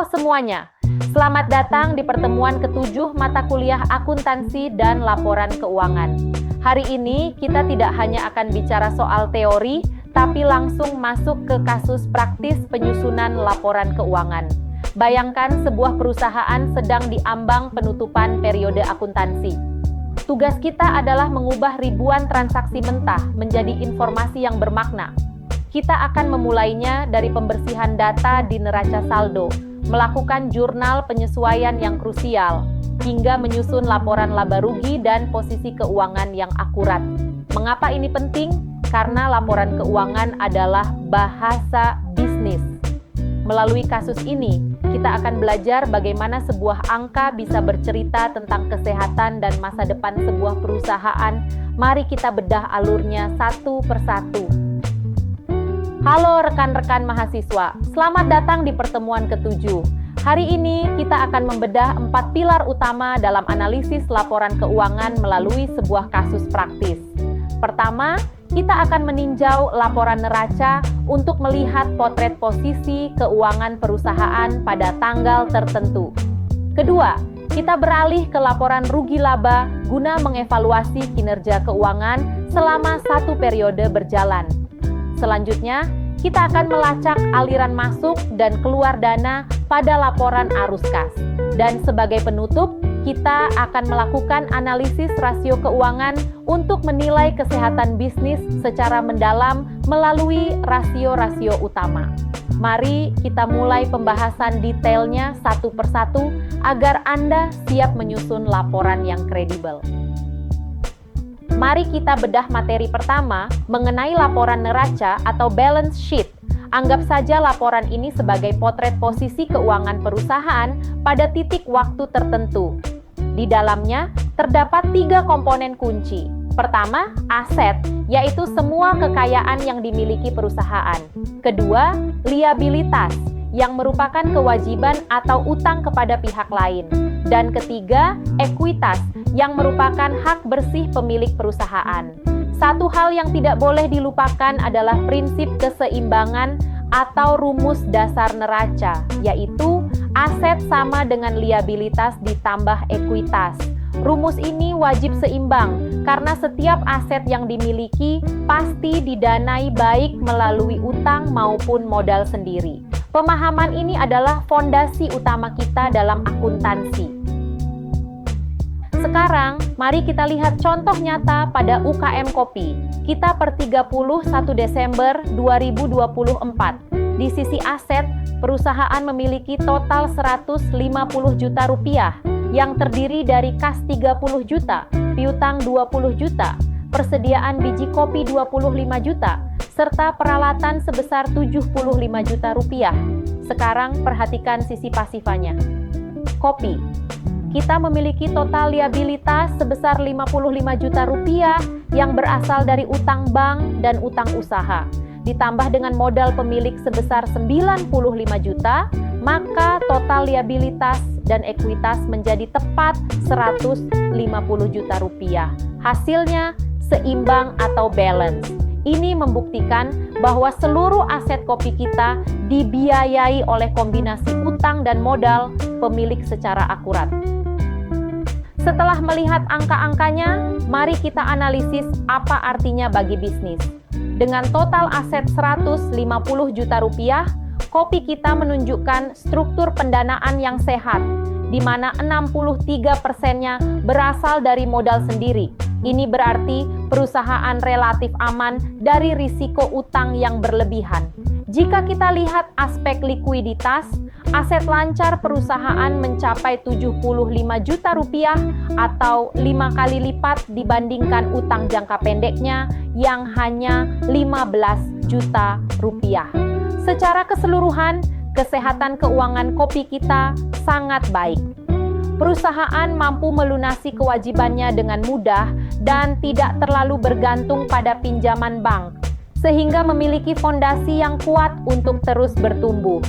semuanya, selamat datang di pertemuan ke-7 mata kuliah akuntansi dan laporan keuangan. Hari ini kita tidak hanya akan bicara soal teori, tapi langsung masuk ke kasus praktis penyusunan laporan keuangan. Bayangkan sebuah perusahaan sedang diambang penutupan periode akuntansi. Tugas kita adalah mengubah ribuan transaksi mentah menjadi informasi yang bermakna. Kita akan memulainya dari pembersihan data di neraca saldo, melakukan jurnal penyesuaian yang krusial, hingga menyusun laporan laba rugi dan posisi keuangan yang akurat. Mengapa ini penting? Karena laporan keuangan adalah bahasa bisnis. Melalui kasus ini, kita akan belajar bagaimana sebuah angka bisa bercerita tentang kesehatan dan masa depan sebuah perusahaan. Mari kita bedah alurnya satu persatu. Halo rekan-rekan mahasiswa, selamat datang di pertemuan ke-7. Hari ini kita akan membedah 4 pilar utama dalam analisis laporan keuangan melalui sebuah kasus praktis. Pertama, kita akan meninjau laporan neraca untuk melihat potret posisi keuangan perusahaan pada tanggal tertentu. Kedua, kita beralih ke laporan rugi laba guna mengevaluasi kinerja keuangan selama satu periode berjalan. Selanjutnya, kita akan melacak aliran masuk dan keluar dana pada laporan arus kas. Dan sebagai penutup, kita akan melakukan analisis rasio keuangan untuk menilai kesehatan bisnis secara mendalam melalui rasio-rasio utama. Mari kita mulai pembahasan detailnya satu persatu agar Anda siap menyusun laporan yang kredibel. Mari kita bedah materi pertama mengenai laporan neraca atau balance sheet. Anggap saja laporan ini sebagai potret posisi keuangan perusahaan pada titik waktu tertentu. Di dalamnya terdapat 3 komponen kunci. Pertama, aset, yaitu semua kekayaan yang dimiliki perusahaan. Kedua, liabilitas, yang merupakan kewajiban atau utang kepada pihak lain. Dan ketiga, ekuitas, yang merupakan hak bersih pemilik perusahaan. Satu hal yang tidak boleh dilupakan adalah prinsip keseimbangan atau rumus dasar neraca, yaitu aset sama dengan liabilitas ditambah ekuitas. Rumus ini wajib seimbang karena setiap aset yang dimiliki pasti didanai baik melalui utang maupun modal sendiri. Pemahaman ini adalah fondasi utama kita dalam akuntansi. Sekarang, mari kita lihat contoh nyata pada UKM Kopi. Kita per 31 Desember 2024. Di sisi aset, perusahaan memiliki total 150 juta rupiah yang terdiri dari kas 30 juta, piutang 20 juta, persediaan biji kopi 25 juta, serta peralatan sebesar 75 juta rupiah. Sekarang perhatikan sisi pasifanya. Kopi. Kita memiliki total liabilitas sebesar 55 juta rupiah yang berasal dari utang bank dan utang usaha. Ditambah dengan modal pemilik sebesar 95 juta, maka total liabilitas dan ekuitas menjadi tepat 150 juta rupiah. Hasilnya seimbang atau balance. Ini membuktikan bahwa seluruh aset kopi kita dibiayai oleh kombinasi utang dan modal pemilik secara akurat. Setelah melihat angka-angkanya, mari kita analisis apa artinya bagi bisnis. Dengan total aset 150 juta rupiah, kopi kita menunjukkan struktur pendanaan yang sehat, di mana 63%-nya berasal dari modal sendiri. Ini berarti perusahaan relatif aman dari risiko utang yang berlebihan. Jika kita lihat aspek likuiditas, aset lancar perusahaan mencapai 75 juta rupiah atau 5 kali lipat dibandingkan utang jangka pendeknya yang hanya 15 juta rupiah. Secara keseluruhan, kesehatan keuangan kopi kita sangat baik. Perusahaan mampu melunasi kewajibannya dengan mudah dan tidak terlalu bergantung pada pinjaman bank, sehingga memiliki fondasi yang kuat untuk terus bertumbuh.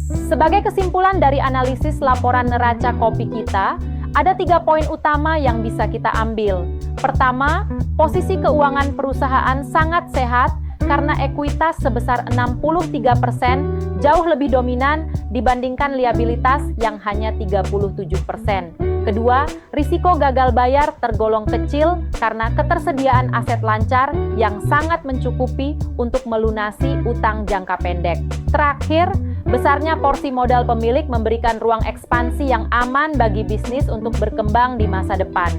Sebagai kesimpulan dari analisis laporan neraca kopi kita, ada 3 poin utama yang bisa kita ambil. Pertama, posisi keuangan perusahaan sangat sehat karena ekuitas sebesar 63% jauh lebih dominan dibandingkan liabilitas yang hanya 37%. Kedua, risiko gagal bayar tergolong kecil karena ketersediaan aset lancar yang sangat mencukupi untuk melunasi utang jangka pendek. Terakhir, besarnya porsi modal pemilik memberikan ruang ekspansi yang aman bagi bisnis untuk berkembang di masa depan.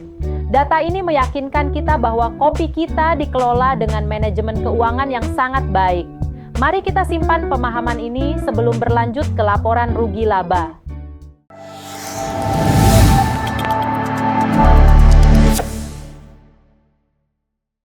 Data ini meyakinkan kita bahwa kopi kita dikelola dengan manajemen keuangan yang sangat baik. Mari kita simpan pemahaman ini sebelum berlanjut ke laporan rugi laba.